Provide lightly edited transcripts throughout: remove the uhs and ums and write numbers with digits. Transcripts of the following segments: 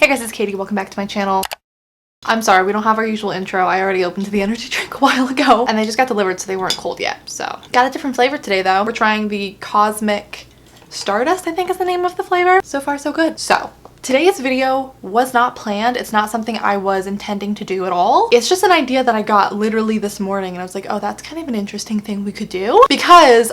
Hey guys, it's Katie. Welcome back to my channel. I'm sorry, we don't have our usual intro. I already opened the energy drink a while ago and they just got delivered so they weren't cold yet. So got a different flavor today though. We're trying the Cosmic Stardust, I think is the name of the flavor. So far so good. So today's video was not planned. It's not something I was intending to do at all. It's just an idea that I got literally this morning and I was like, oh, that's kind of an interesting thing we could do. Because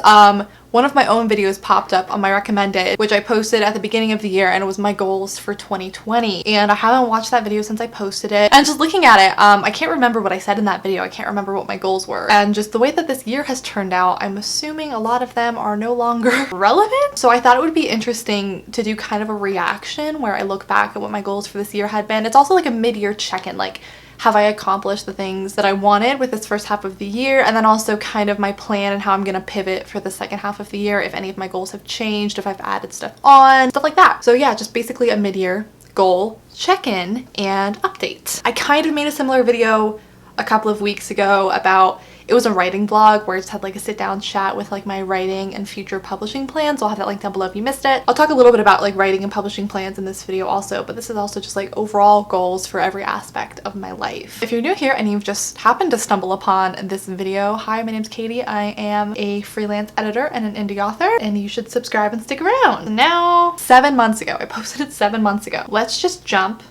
one of my own videos popped up on my recommended, which I posted at the beginning of the year, and it was my goals for 2020. And I haven't watched that video since I posted it. And just looking at it, I can't remember what I said in that video. I can't remember what my goals were. And just the way that this year has turned out, I'm assuming a lot of them are no longer relevant. So I thought it would be interesting to do kind of a reaction where I look back at what my goals for this year had been. It's also like a mid-year check-in, like, have I accomplished the things that I wanted with this first half of the year? And then also kind of my plan and how I'm gonna pivot for the second half of the year, if any of my goals have changed, if I've added stuff on, stuff like that. So yeah, just basically a mid-year goal check-in and update. I kind of made a similar video a couple of weeks ago about, it was a writing blog where I just had like a sit down chat with like my writing and future publishing plans. I'll have that link down below if you missed it. I'll talk a little bit about like writing and publishing plans in this video also, but this is also just like overall goals for every aspect of my life. If you're new here and you've just happened to stumble upon this video, hi, my name's Katie. I am a freelance editor and an indie author, and you should subscribe and stick around. Now, 7 months ago, I posted it 7 months ago. Let's just jump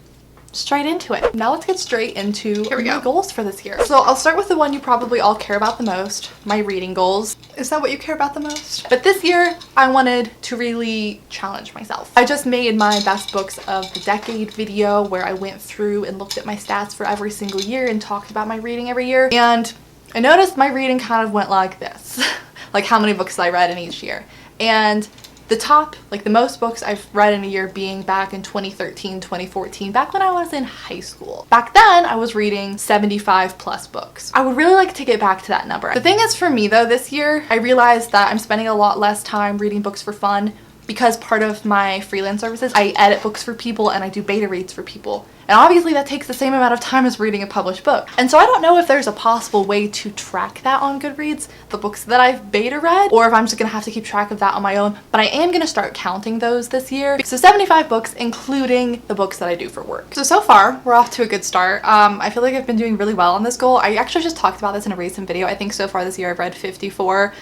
straight into it. Now let's get straight into my goals for this year. So I'll start with the one you probably all care about the most, my reading goals. Is that what you care about the most? But this year I wanted to really challenge myself. I just made my best books of the decade video where I went through and looked at my stats for every single year and talked about my reading every year. And I noticed my reading kind of went like this, like how many books I read in each year. And the top, like the most books I've read in a year being back in 2013, 2014, back when I was in high school. Back then, I was reading 75 plus books. I would really like to get back to that number. The thing is for me though, this year, I realized that I'm spending a lot less time reading books for fun because part of my freelance services, I edit books for people and I do beta reads for people. And obviously that takes the same amount of time as reading a published book. And so I don't know if there's a possible way to track that on Goodreads, the books that I've beta read, or if I'm just gonna have to keep track of that on my own. But I am gonna start counting those this year. So 75 books, including the books that I do for work. So far, we're off to a good start. I feel like I've been doing really well on this goal. I actually just talked about this in a recent video. I think so far this year I've read 54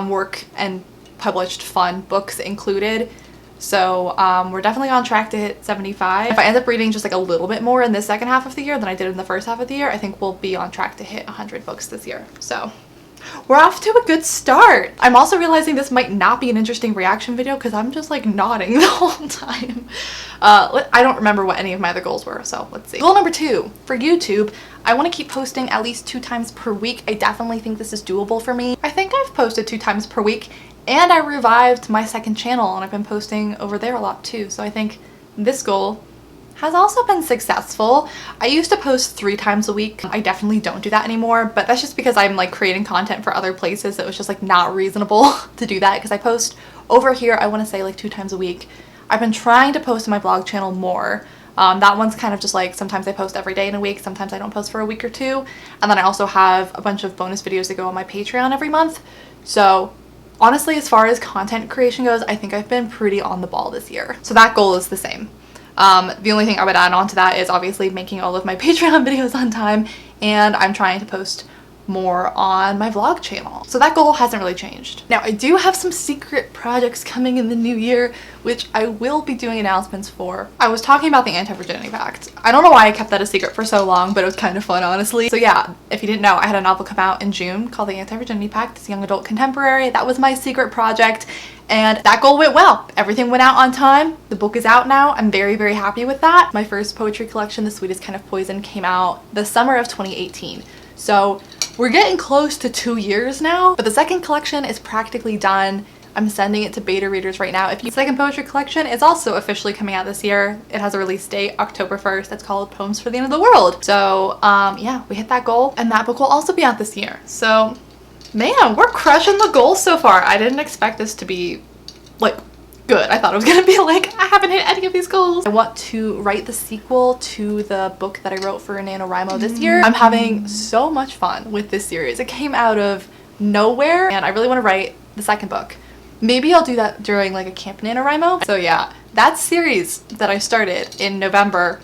work and published fun books included. So we're definitely on track to hit 75. If I end up reading just like a little bit more in the second half of the year than I did in the first half of the year, I think we'll be on track to hit 100 books this year. So we're off to a good start. I'm also realizing this might not be an interesting reaction video because I'm just like nodding the whole time. I don't remember what any of my other goals were, so let's see. Goal number 2 for YouTube. I want to keep posting at least 2 times per week. I definitely think this is doable for me. I think I've posted 2 times per week. And I revived my second channel and I've been posting over there a lot too. So I think this goal has also been successful. I used to post 3 times a week. I definitely don't do that anymore, but that's just because I'm like creating content for other places. It was just like not reasonable to do that because I post over here, I want to say like 2 times a week. I've been trying to post to my blog channel more. That one's kind of just like sometimes I post every day in a week, sometimes I don't post for a week or 2. And then I also have a bunch of bonus videos that go on my Patreon every month. So honestly, as far as content creation goes, I think I've been pretty on the ball this year. So that goal is the same. The only thing I would add on to that is obviously making all of my Patreon videos on time, and I'm trying to post more on my vlog channel. So that goal hasn't really changed. Now I do have some secret projects coming in the new year, which I will be doing announcements for. I was talking about the Anti-Virginity Pact. I don't know why I kept that a secret for so long, but it was kind of fun, honestly. So yeah, if you didn't know, I had a novel come out in June called The Anti-Virginity Pact. It's a young adult contemporary. That was my secret project. And that goal went well. Everything went out on time. The book is out now. I'm very, very happy with that. My first poetry collection, The Sweetest Kind of Poison, came out the summer of 2018. So we're getting close to 2 years now, but the second collection is practically done. I'm sending it to beta readers right now. The second poetry collection is also officially coming out this year. It has a release date, October 1st. It's called Poems for the End of the World. So yeah, we hit that goal, and that book will also be out this year. So man, we're crushing the goals so far. I didn't expect this to be like good. I thought it was gonna be like, I haven't hit any of these goals. I want to write the sequel to the book that I wrote for NaNoWriMo this year. I'm having so much fun with this series. It came out of nowhere and I really want to write the second book. Maybe I'll do that during like a Camp NaNoWriMo. So yeah, that series that I started in November,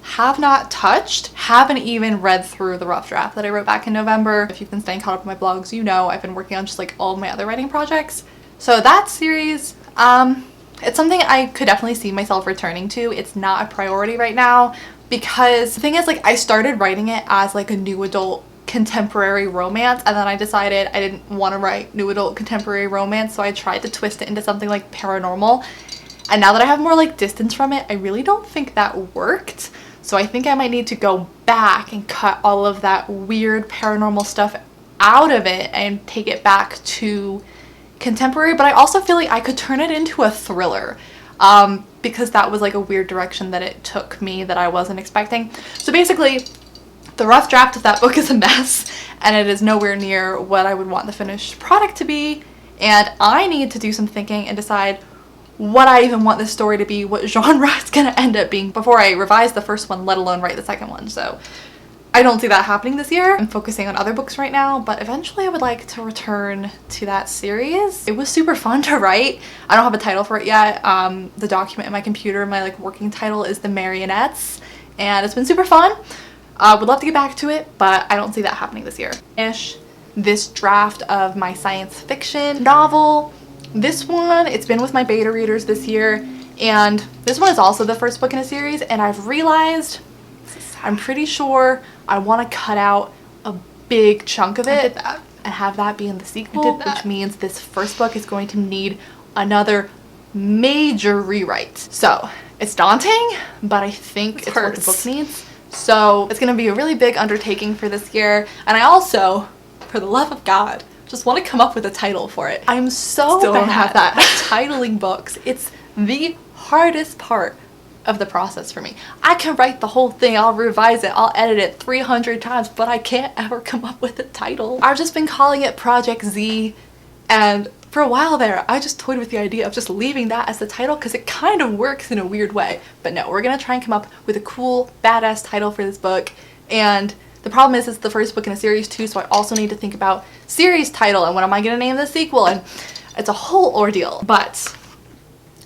have not touched, haven't even read through the rough draft that I wrote back in November. If you've been staying caught up in my blogs, you know I've been working on just like all of my other writing projects. So that series, it's something I could definitely see myself returning to. It's not a priority right now because the thing is, like, I started writing it as like a new adult contemporary romance, and then I decided I didn't want to write new adult contemporary romance, so I tried to twist it into something like paranormal. And now that I have more like distance from it, I really don't think that worked. So I think I might need to go back and cut all of that weird paranormal stuff out of it and take it back to contemporary. But I also feel like I could turn it into a thriller, because that was like a weird direction that it took me that I wasn't expecting. So basically, the rough draft of that book is a mess, and it is nowhere near what I would want the finished product to be. And I need to do some thinking and decide what I even want this story to be, what genre it's gonna end up being before I revise the first one, let alone write the second one. So I don't see that happening this year. I'm focusing on other books right now, but eventually I would like to return to that series. It was super fun to write. I don't have a title for it yet. The document in my computer, my like working title is The Marionettes, and it's been super fun. Would love to get back to it, but I don't see that happening this year. Finish this draft of my science fiction novel. This one, it's been with my beta readers this year, and this one is also the first book in a series, and I've realized, I'm pretty sure I want to cut out a big chunk of it and have that be in the sequel, which means this first book is going to need another major rewrite. So it's daunting, but I think it's what the book needs. So it's going to be a really big undertaking for this year, and I also, for the love of God, just want to come up with a title for it. I'm so Still don't have that. at titling books. It's the hardest part of the process for me. I can write the whole thing, I'll revise it, I'll edit it 300 times, but I can't ever come up with a title. I've just been calling it Project Z, and for a while there, I just toyed with the idea of just leaving that as the title because it kind of works in a weird way. But no, we're gonna try and come up with a cool, badass title for this book. And the problem is it's the first book in a series too, so I also need to think about series title and what am I gonna name the sequel, and it's a whole ordeal. But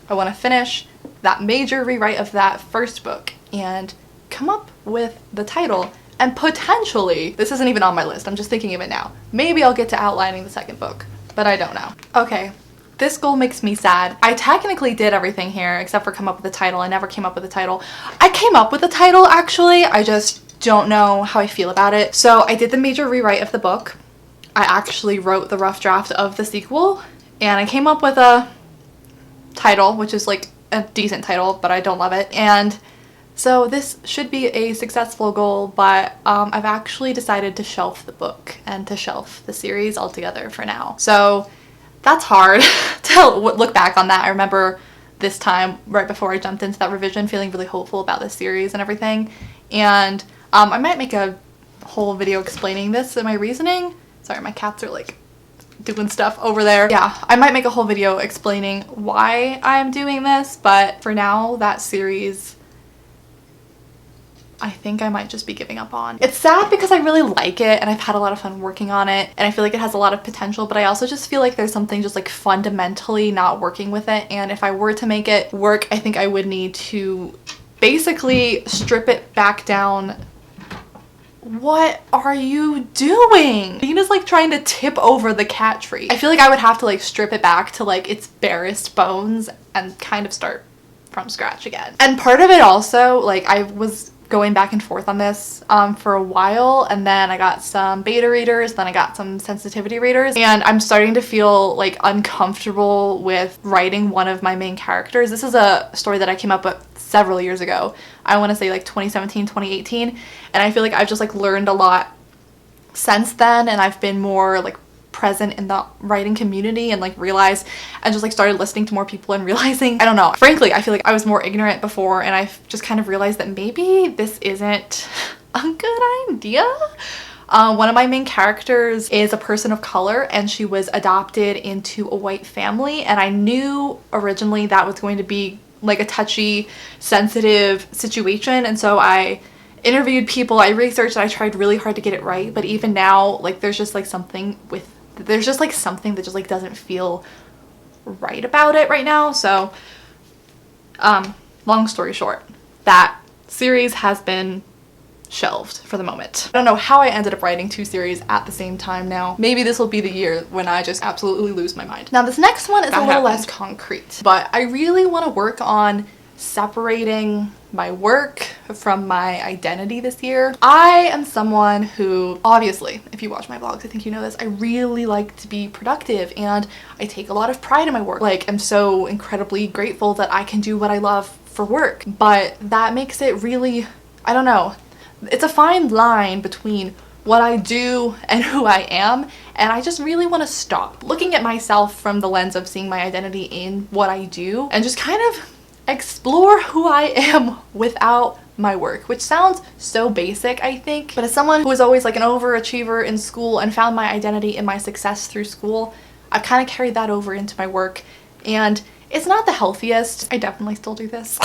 I want to finish that major rewrite of that first book and come up with the title, and potentially, this isn't even on my list, I'm just thinking of it now, maybe I'll get to outlining the second book, but I don't know. Okay, this goal makes me sad. I technically did everything here except for come up with a title. I never came up with a title. I came up with a title actually, I just don't know how I feel about it. So I did the major rewrite of the book. I actually wrote the rough draft of the sequel, and I came up with a title, which is like a decent title, but I don't love it. And so this should be a successful goal, but I've actually decided to shelf the book and to shelf the series altogether for now. So that's hard to look back on that. I remember this time right before I jumped into that revision feeling really hopeful about this series and everything. And I might make a whole video explaining this and my reasoning. Sorry, my cats are like doing stuff over there. Yeah, I might make a whole video explaining why I'm doing this, but for now, that series, I think I might just be giving up on. It's sad because I really like it and I've had a lot of fun working on it and I feel like it has a lot of potential, but I also just feel like there's something just like fundamentally not working with it, and if I were to make it work, I think I would need to basically strip it back down. What are you doing? Nina's like trying to tip over the cat tree. I feel like I would have to like strip it back to like its barest bones and kind of start from scratch again. And part of it also, like, I was going back and forth on this for a while, and then I got some beta readers, then I got some sensitivity readers, and I'm starting to feel like uncomfortable with writing one of my main characters. This is a story that I came up with several years ago. I want to say like 2017, 2018, and I feel like I've just like learned a lot since then, and I've been more like present in the writing community and like realized and just like started listening to more people and realizing, I don't know, frankly I feel like I was more ignorant before, and I've just kind of realized that maybe this isn't a good idea. One of my main characters is a person of color and she was adopted into a white family, and I knew originally that was going to be like a touchy, sensitive situation, and so I interviewed people, I researched, I tried really hard to get it right, but even now like there's just like something that just like doesn't feel right about it right now. So Long story short, that series has been shelved for the moment. I don't know how I ended up writing 2 series at the same time now. Maybe this will be the year when I just absolutely lose my mind. Now this next one is a little less concrete, but I really want to work on separating my work from my identity this year. I am someone who, obviously, if you watch my vlogs, I think you know this, I really like to be productive and I take a lot of pride in my work. Like, I'm so incredibly grateful that I can do what I love for work, but that makes it really, I don't know, it's a fine line between what I do and who I am, and I just really want to stop looking at myself from the lens of seeing my identity in what I do and just kind of explore who I am without my work, which sounds so basic, I think, but as someone who was always like an overachiever in school and found my identity in my success through school, I've kind of carried that over into my work, and it's not the healthiest. I definitely still do this.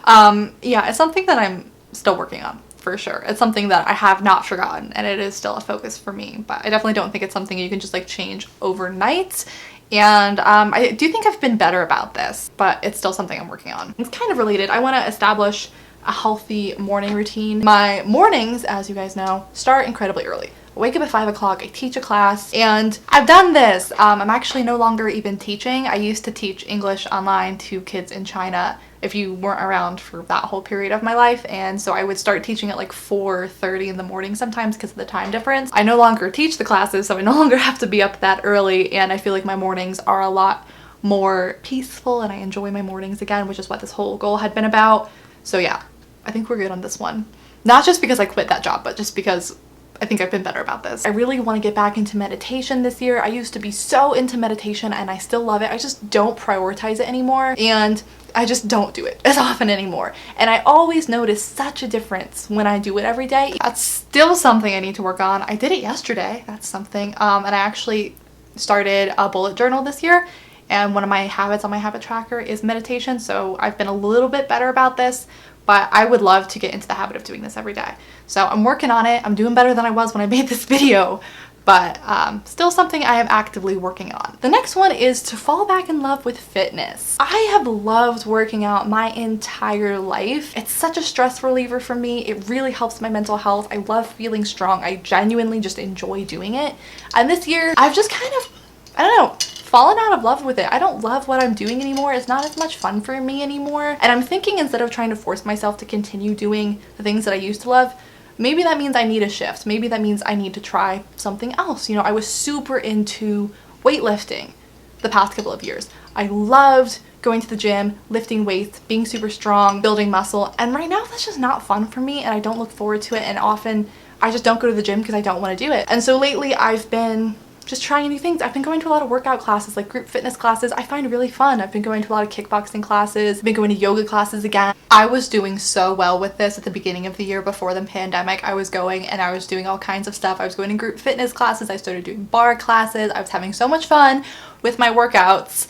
Yeah, it's something that I'm still working on, for sure. It's something that I have not forgotten, and it is still a focus for me, but I definitely don't think it's something you can just like change overnight. And I do think I've been better about this, but it's still something I'm working on. It's kind of related. I want to establish a healthy morning routine. My mornings, as you guys know, start incredibly early. I wake up at 5 o'clock, I teach a class, and I've done this. I'm actually no longer even teaching. I used to teach English online to kids in China if you weren't around for that whole period of my life, and so I would start teaching at like 4:30 in the morning sometimes because of the time difference. I no longer teach the classes, so I no longer have to be up that early, and I feel like my mornings are a lot more peaceful and I enjoy my mornings again, which is what this whole goal had been about. So yeah, I think we're good on this one. Not just because I quit that job, but just because I think I've been better about this. I really want to get back into meditation this year. I used to be so into meditation and I still love it. I just don't prioritize it anymore, and I just don't do it as often anymore. And I always notice such a difference when I do it every day. That's still something I need to work on. I did it yesterday. That's something. And I actually started a bullet journal this year, and one of my habits on my habit tracker is meditation. So I've been a little bit better about this, but I would love to get into the habit of doing this every day. So I'm working on it. I'm doing better than I was when I made this video, but still something I am actively working on. The next one is to fall back in love with fitness. I have loved working out my entire life. It's such a stress reliever for me. It really helps my mental health. I love feeling strong. I genuinely just enjoy doing it. And this year, I've just kind of, I don't know, fallen out of love with it. I don't love what I'm doing anymore. It's not as much fun for me anymore. And I'm thinking, instead of trying to force myself to continue doing the things that I used to love, maybe that means I need a shift. Maybe that means I need to try something else. You know, I was super into weightlifting the past couple of years. I loved going to the gym, lifting weights, being super strong, building muscle. And right now that's just not fun for me, and I don't look forward to it. And often I just don't go to the gym because I don't want to do it. And so lately I've been just trying new things. I've been going to a lot of workout classes, like group fitness classes. I find really fun. I've been going to a lot of kickboxing classes. I've been going to yoga classes again. I was doing so well with this at the beginning of the year before the pandemic. I was going and I was doing all kinds of stuff. I was going to group fitness classes. I started doing bar classes. I was having so much fun with my workouts.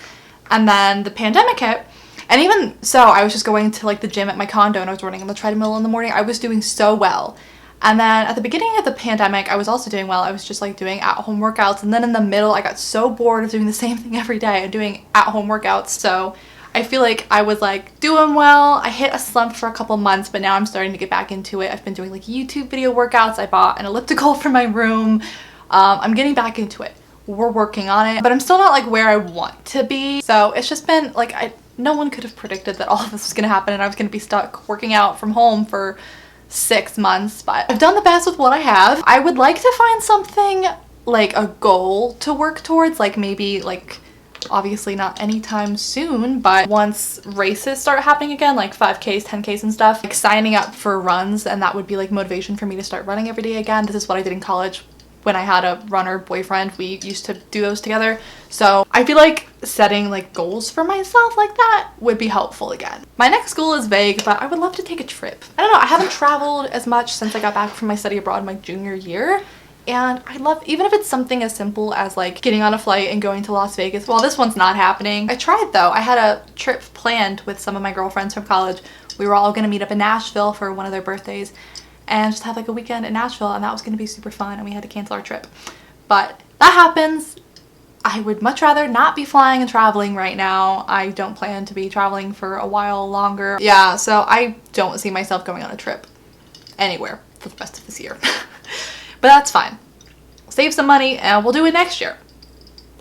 And then the pandemic hit. And even so, I was just going to like the gym at my condo and I was running on the treadmill in the morning. I was doing so well. And then at the beginning of the pandemic, I was also doing well. I was just like doing at-home workouts. And then in the middle, I got so bored of doing the same thing every day and doing at-home workouts. So I feel like I was like doing well. I hit a slump for a couple months, but now I'm starting to get back into it. I've been doing like YouTube video workouts. I bought an elliptical for my room. I'm getting back into it. We're working on it, but I'm still not like where I want to be. So it's just been like, no one could have predicted that all of this was gonna happen and I was gonna be stuck working out from home for 6 months, but I've done the best with what I have. I would like to find something like a goal to work towards, like maybe like obviously not anytime soon, but once races start happening again, like 5Ks, 10Ks and stuff, like signing up for runs, and that would be like motivation for me to start running every day again. This is what I did in college when I had a runner boyfriend. We used to do those together. So I feel like setting like goals for myself like that would be helpful again. My next goal is vague, but I would love to take a trip. I don't know, I haven't traveled as much since I got back from my study abroad my junior year. And I love, even if it's something as simple as like getting on a flight and going to Las Vegas. Well, this one's not happening. I tried though. I had a trip planned with some of my girlfriends from college. We were all gonna meet up in Nashville for one of their birthdays and just have like a weekend in Nashville, and that was gonna be super fun, and we had to cancel our trip. But that happens. I would much rather not be flying and traveling right now. I don't plan to be traveling for a while longer. Yeah, so I don't see myself going on a trip anywhere for the rest of this year. But that's fine. Save some money and we'll do it next year.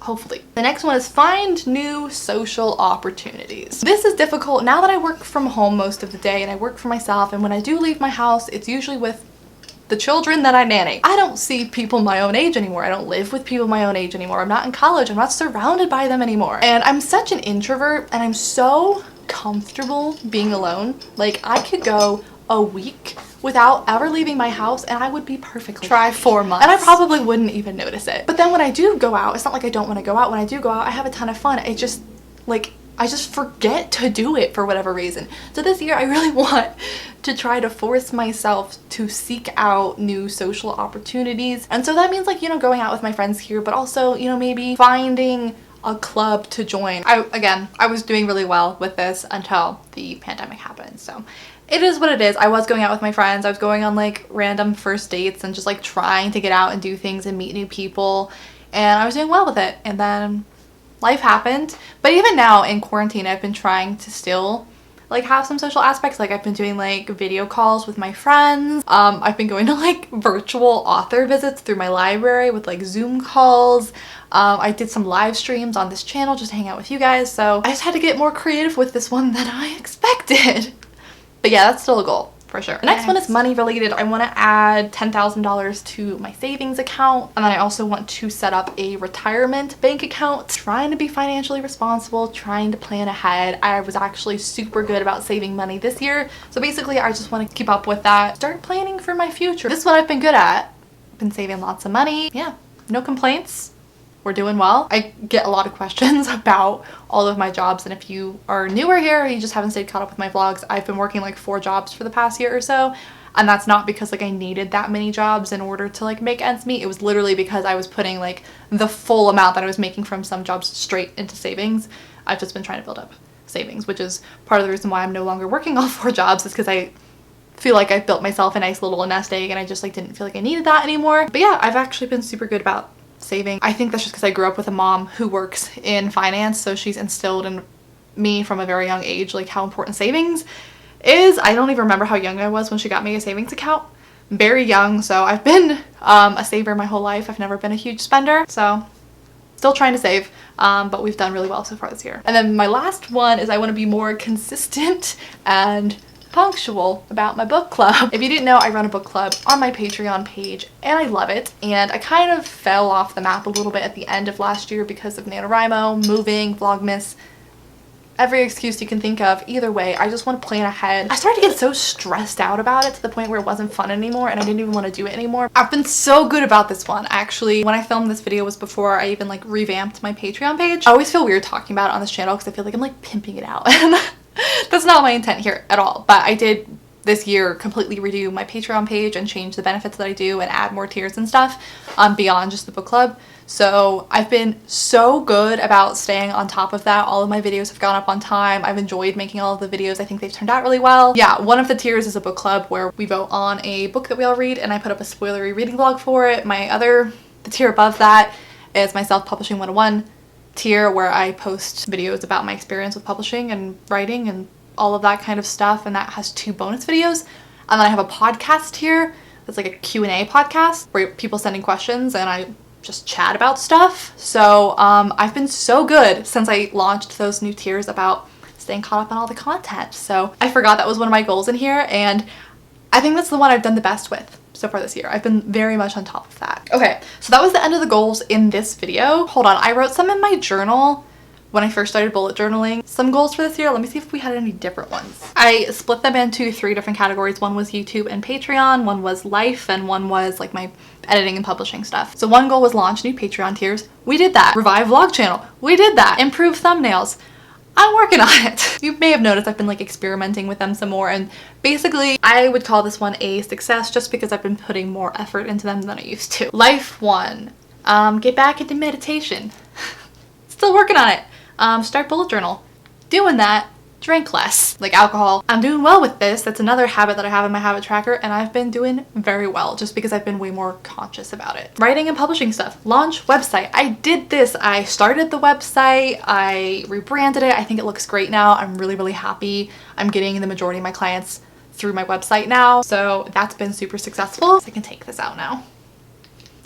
Hopefully. The next one is find new social opportunities. This is difficult now that I work from home most of the day and I work for myself, and when I do leave my house, it's usually with the children that I nanny. I don't see people my own age anymore. I don't live with people my own age anymore. I'm not in college. I'm not surrounded by them anymore. And I'm such an introvert and I'm so comfortable being alone. Like, I could go a week without ever leaving my house and I would be perfectly try 4 months and I probably wouldn't even notice it. But then when I do go out, it's not like I don't want to go out. When I do go out, I have a ton of fun. It just, like, I just forget to do it for whatever reason. So this year I really want to try to force myself to seek out new social opportunities. And so that means, like, you know, going out with my friends here, but also, you know, maybe finding a club to join. I was doing really well with this until the pandemic happened. So it is what it is. I was going out with my friends. I was going on like random first dates and just like trying to get out and do things and meet new people. And I was doing well with it. And then life happened. But even now in quarantine, I've been trying to still like have some social aspects. Like, I've been doing like video calls with my friends. I've been going to like virtual author visits through my library with like Zoom calls. I did some live streams on this channel just to hang out with you guys. So I just had to get more creative with this one than I expected. But yeah, that's still a goal. For sure. The next one is money related. I want to add $10,000 to my savings account, and then I also want to set up a retirement bank account. Trying to be financially responsible, trying to plan ahead. I was actually super good about saving money this year, so basically I just want to keep up with that. Start planning for my future. This is what I've been good at. I've been saving lots of money. Yeah, no complaints. We're doing well. I get a lot of questions about all of my jobs, and if you are newer here or you just haven't stayed caught up with my vlogs, I've been working like 4 jobs for the past year or so, and that's not because like I needed that many jobs in order to like make ends meet. It was literally because I was putting like the full amount that I was making from some jobs straight into savings. I've just been trying to build up savings, which is part of the reason why I'm no longer working all 4 jobs, is because I feel like I've built myself a nice little nest egg and I just like didn't feel like I needed that anymore. But yeah, I've actually been super good about saving. I think that's just because I grew up with a mom who works in finance, so she's instilled in me from a very young age like how important savings is. I don't even remember how young I was when she got me a savings account. Very young, so I've been a saver my whole life. I've never been a huge spender, so still trying to save, but we've done really well so far this year. And then my last one is I want to be more consistent and punctual about my book club. If you didn't know, I run a book club on my Patreon page and I love it, and I kind of fell off the map a little bit at the end of last year because of NaNoWriMo, moving, Vlogmas, every excuse you can think of. Either way, I just want to plan ahead. I started to get so stressed out about it to the point where it wasn't fun anymore and I didn't even want to do it anymore. I've been so good about this one. Actually, when I filmed this video was before I even like revamped my Patreon page. I always feel weird talking about it on this channel because I feel like I'm like pimping it out. That's not my intent here at all, but I did this year completely redo my Patreon page and change the benefits that I do and add more tiers and stuff beyond just the book club. So I've been so good about staying on top of that. All of my videos have gone up on time. I've enjoyed making all of the videos. I think they've turned out really well. Yeah, one of the tiers is a book club where we vote on a book that we all read and I put up a spoilery reading vlog for it. The tier above that is my self-publishing 101 tier where I post videos about my experience with publishing and writing and all of that kind of stuff, and that has 2 bonus videos. And then I have a podcast tier that's like a Q&A podcast where people send in questions and I just chat about stuff. So I've been so good since I launched those new tiers about staying caught up on all the content. So I forgot that was one of my goals in here, and I think that's the one I've done the best with so far this year. I've been very much on top of that. Okay, so that was the end of the goals in this video. Hold on, I wrote some in my journal when I first started bullet journaling. Some goals for this year. Let me see if we had any different ones. I split them into 3 different categories. One was YouTube and Patreon, one was life, and one was like my editing and publishing stuff. So one goal was launch new Patreon tiers. We did that. Revive vlog channel. We did that. Improve thumbnails. I'm working on it. You may have noticed I've been like experimenting with them some more, and basically I would call this one a success just because I've been putting more effort into them than I used to. Life 1. Get back into meditation. Still working on it. Start bullet journal. Doing that. drink less, like alcohol. I'm doing well with this. That's another habit that I have in my habit tracker, and I've been doing very well just because I've been way more conscious about it. Writing and publishing stuff. Launch website. I did this. I started the website. I rebranded it. I think it looks great now. I'm really, really happy. I'm getting the majority of my clients through my website now, so that's been super successful. So I can take this out now.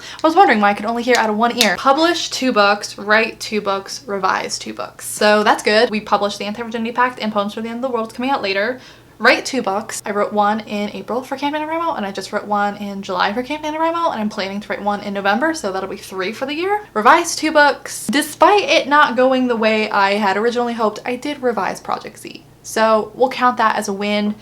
I was wondering why I could only hear out of one ear. Publish 2 books, write 2 books, revise 2 books. So that's good. We published The Anti-Virginity Pact and Poems for the End of the World coming out later. Write 2 books. I wrote one in April for Camp NaNoWriMo, and I just wrote one in July for Camp NaNoWriMo, and I'm planning to write one in November, so that'll be 3 for the year. Revise 2 books. Despite it not going the way I had originally hoped, I did revise Project Z. So we'll count that as a win.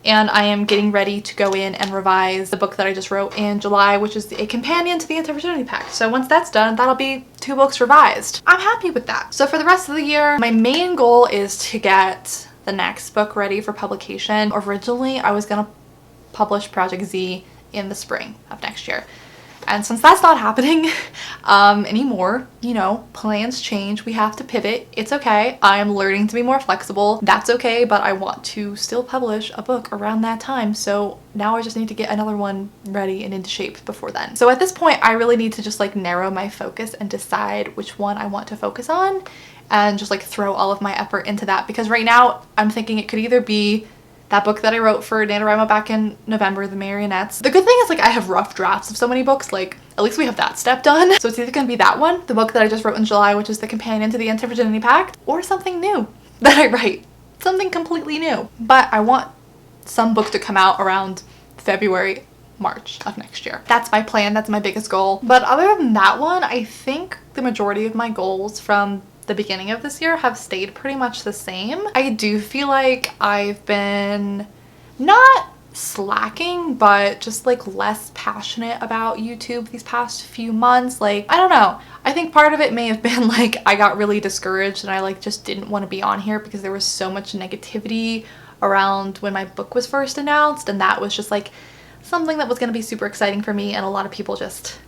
And I am getting ready to go in and revise the book that I just wrote in July, which is a companion to the Anti-Virginity Pact. So once that's done, that'll be 2 books revised. I'm happy with that. So for the rest of the year, my main goal is to get the next book ready for publication. Originally, I was gonna publish Project Z in the spring of next year. And since that's not happening anymore, you know, plans change, we have to pivot. It's okay. I'm learning to be more flexible. That's okay, but I want to still publish a book around that time. So now I just need to get another one ready and into shape before then. So at this point, I really need to just like narrow my focus and decide which one I want to focus on and just like throw all of my effort into that. Because right now I'm thinking it could either be that book that I wrote for NaNoWriMo back in November, The Marionettes. The good thing is like I have rough drafts of so many books, like at least we have that step done. So it's either gonna be that one, the book that I just wrote in July, which is the companion to the Anti-Virginity Pact, or something new that I write. Something completely new. But I want some book to come out around February, March of next year. That's my plan, that's my biggest goal. But other than that one, I think the majority of my goals from the beginning of this year have stayed pretty much the same. I do feel like I've been not slacking, but just like less passionate about YouTube these past few months. Like, I don't know. I think part of it may have been like I got really discouraged and I like just didn't want to be on here because there was so much negativity around when my book was first announced, and that was just like something that was going to be super exciting for me, and a lot of people just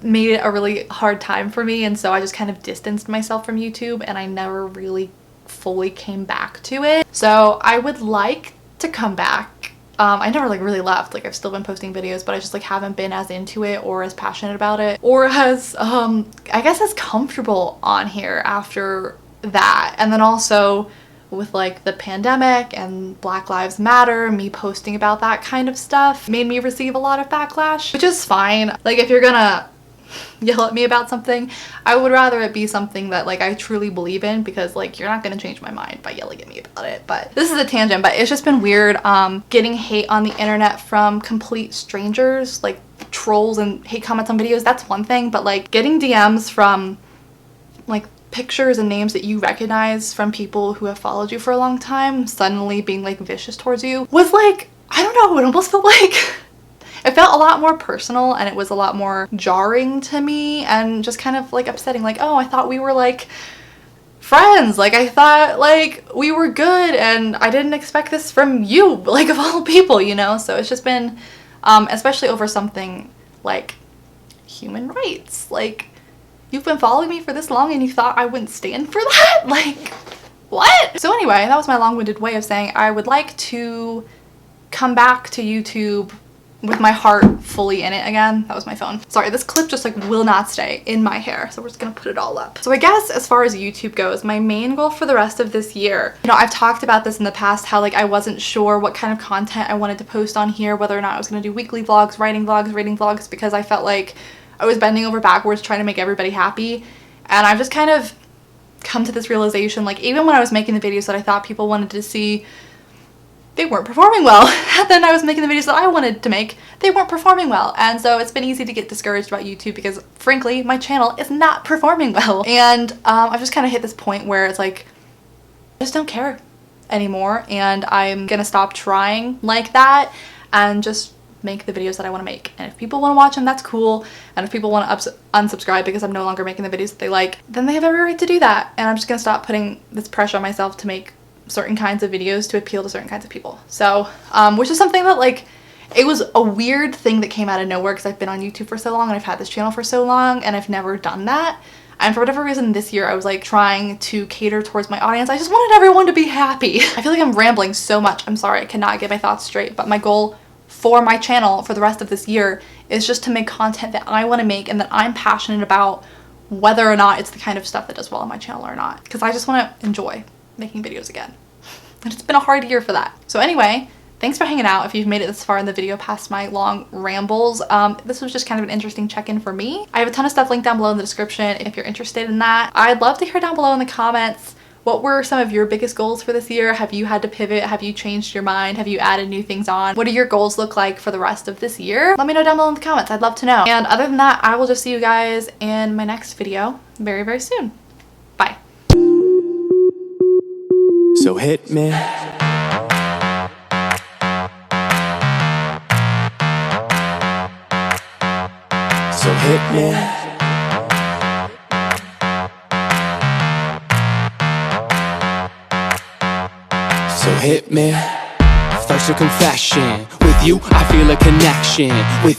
made it a really hard time for me, and so I just kind of distanced myself from YouTube and I never really fully came back to it. So I would like to come back. I never like really left, like I've still been posting videos, but I just like haven't been as into it or as passionate about it or as I guess as comfortable on here after that. And then also with like the pandemic and Black Lives Matter, me posting about that kind of stuff made me receive a lot of backlash, which is fine. Like if you're gonna yell at me about something, I would rather it be something that like I truly believe in, because like you're not gonna change my mind by yelling at me about it. But this is a tangent, but it's just been weird getting hate on the internet from complete strangers, like trolls and hate comments on videos. That's one thing, but like getting DMs from like pictures and names that you recognize from people who have followed you for a long time suddenly being like vicious towards you was like, I don't know, it almost felt like it felt a lot more personal, and it was a lot more jarring to me and just kind of like upsetting. Like, oh, I thought we were like friends. Like I thought like we were good, and I didn't expect this from you, like of all people, you know? So it's just been, especially over something like human rights. Like, you've been following me for this long and you thought I wouldn't stand for that? Like, what? So anyway, that was my long-winded way of saying I would like to come back to YouTube with my heart fully in it again. That was my phone. Sorry, this clip just like will not stay in my hair, so we're just gonna put it all up. So I guess as far as YouTube goes, my main goal for the rest of this year, you know, I've talked about this in the past, how like I wasn't sure what kind of content I wanted to post on here, whether or not I was gonna do weekly vlogs, writing vlogs, reading vlogs, because I felt like I was bending over backwards trying to make everybody happy. And I've just kind of come to this realization, like even when I was making the videos that I thought people wanted to see, they weren't performing well. And then I was making the videos that I wanted to make, they weren't performing well. And so it's been easy to get discouraged about YouTube because frankly, my channel is not performing well. And I've just kind of hit this point where it's like, I just don't care anymore. And I'm gonna stop trying like that and just make the videos that I want to make. And if people want to watch them, that's cool. And if people want to unsubscribe because I'm no longer making the videos that they like, then they have every right to do that. And I'm just gonna stop putting this pressure on myself to make certain kinds of videos to appeal to certain kinds of people. So which is something that like, it was a weird thing that came out of nowhere because I've been on YouTube for so long and I've had this channel for so long and I've never done that. And for whatever reason this year I was like trying to cater towards my audience. I just wanted everyone to be happy. I feel like I'm rambling so much. I'm sorry, I cannot get my thoughts straight, but my goal for my channel for the rest of this year is just to make content that I want to make and that I'm passionate about, whether or not it's the kind of stuff that does well on my channel or not, because I just want to enjoy making videos again. And it's been a hard year for that. So anyway, thanks for hanging out if you've made it this far in the video past my long rambles. This was just kind of an interesting check-in for me. I have a ton of stuff linked down below in the description if you're interested in that. I'd love to hear down below in the comments, what were some of your biggest goals for this year? Have you had to pivot? Have you changed your mind? Have you added new things on? What do your goals look like for the rest of this year? Let me know down below in the comments. I'd love to know. And other than that, I will just see you guys in my next video very, very soon. Bye. So hit me. So hit me. So hit me. First a confession. With you I feel a connection. With